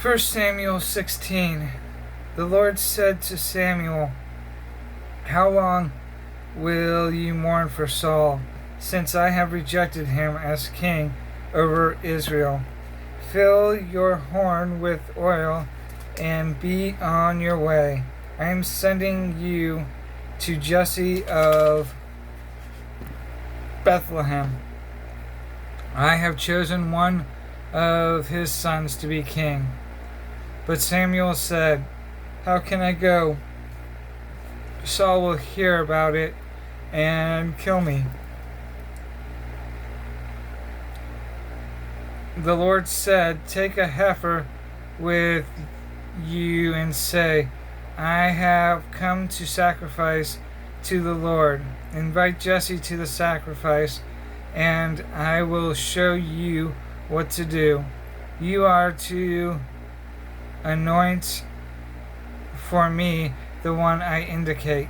1 Samuel 16. The Lord said to Samuel, "How long will you mourn for Saul, since I have rejected him as king over Israel? Fill your horn with oil and be on your way. I am sending you to Jesse of Bethlehem. I have chosen one of his sons to be king." But Samuel said, "How can I go? Saul will hear about it and kill me." The Lord said, "Take a heifer with you and say, 'I have come to sacrifice to the Lord.' Invite Jesse to the sacrifice, and I will show you what to do. You are to anoint for me the one I indicate."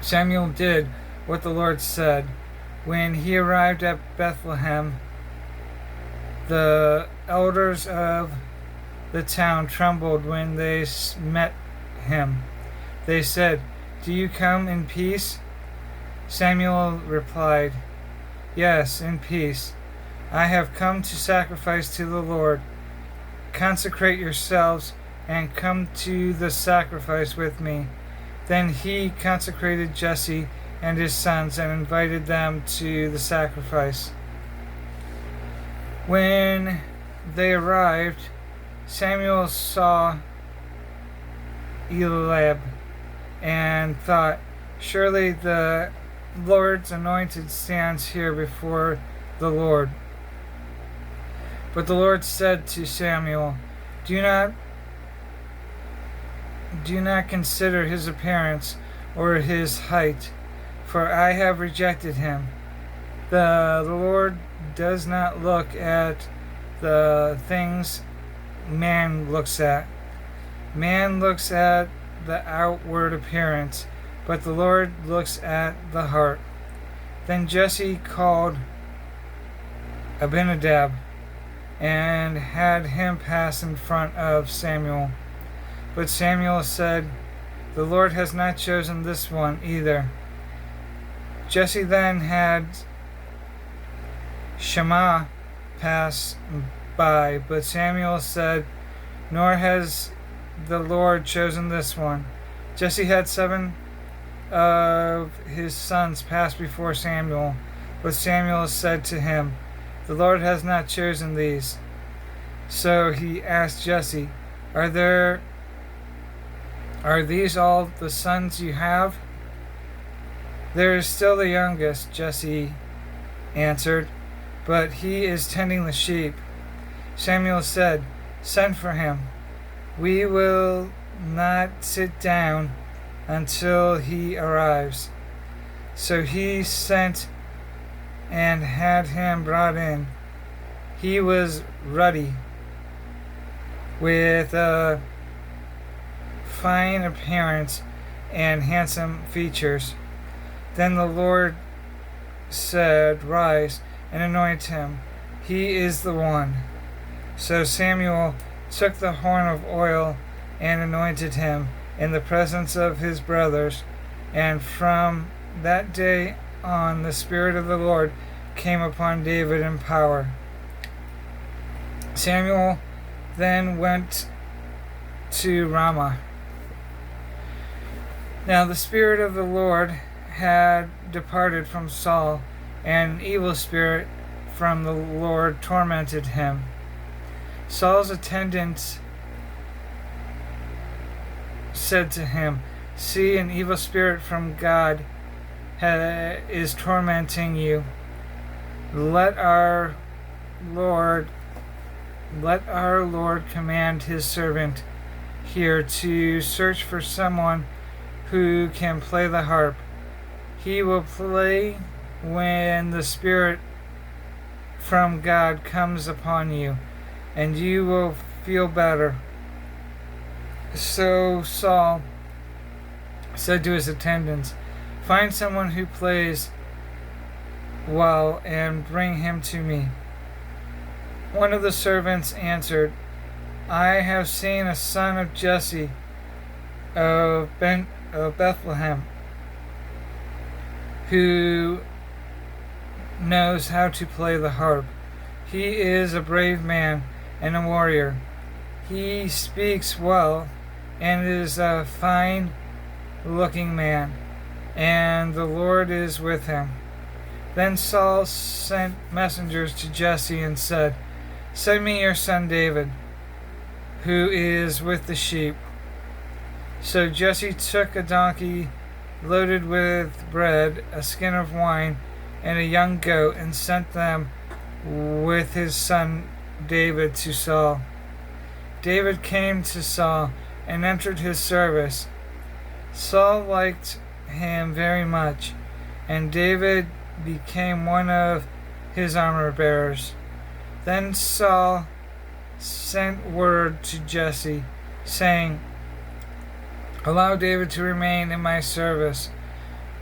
Samuel did what the Lord said. When he arrived at Bethlehem, the elders of the town trembled when they met him. They said, "Do you come in peace?" Samuel replied, "Yes, in peace. I have come to sacrifice to the Lord. Consecrate yourselves and come to the sacrifice with me." Then he consecrated Jesse and his sons and invited them to the sacrifice. When they arrived, Samuel saw Eliab and thought, "Surely the Lord's anointed stands here before the Lord." But the Lord said to Samuel, Do not consider his appearance or his height, for I have rejected him. The Lord does not look at the things man looks at. Man looks at the outward appearance, but the Lord looks at the heart. Then Jesse called Abinadab and had him pass in front of Samuel. But Samuel said, "The Lord has not chosen this one either." Jesse then had Shammah pass by, but Samuel said, "Nor has the Lord chosen this one." Jesse had 7 of his sons pass before Samuel, but Samuel said to him, "The Lord has not chosen these." So he asked Jesse, Are these all the sons you have?" "There is still the youngest," Jesse answered, "but he is tending the sheep." Samuel said, "Send for him. We will not sit down until he arrives." So he sent and had him brought in. He was ruddy, with a fine appearance and handsome features. Then the Lord said, "Rise and anoint him. He is the one." So Samuel took the horn of oil and anointed him in the presence of his brothers. And from that day on, the Spirit of the Lord came upon David in power. Samuel then went to Ramah. Now the Spirit of the Lord had departed from Saul, and an evil spirit from the Lord tormented him. Saul's attendants said to him, "See, an evil spirit from God is tormenting you. Let our Lord command his servant here to search for someone who can play the harp. He will play when the Spirit from God comes upon you, and you will feel better." So Saul said to his attendants, "Find someone who plays well and bring him to me." One of the servants answered, I have seen a son of Jesse of Bethlehem who knows how to play the harp. He is a brave man and a warrior. He speaks well and is a fine looking man, and the Lord is with him. Then Saul sent messengers to Jesse and said, Send me your son David, who is with the sheep. So Jesse took a donkey loaded with bread, a skin of wine, and a young goat, and sent them with his son David to Saul. David came to Saul and entered his service. Saul liked him very much, and David became one of his armor bearers. Then Saul sent word to Jesse, saying, Allow David to remain in my service,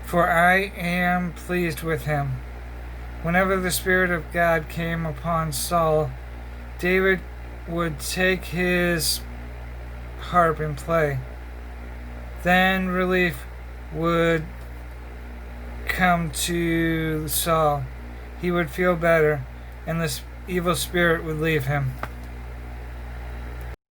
for I am pleased with him. Whenever the Spirit of God came upon Saul, David would take his harp and play. Then relief would come to Saul. He would feel better, and the evil spirit would leave him.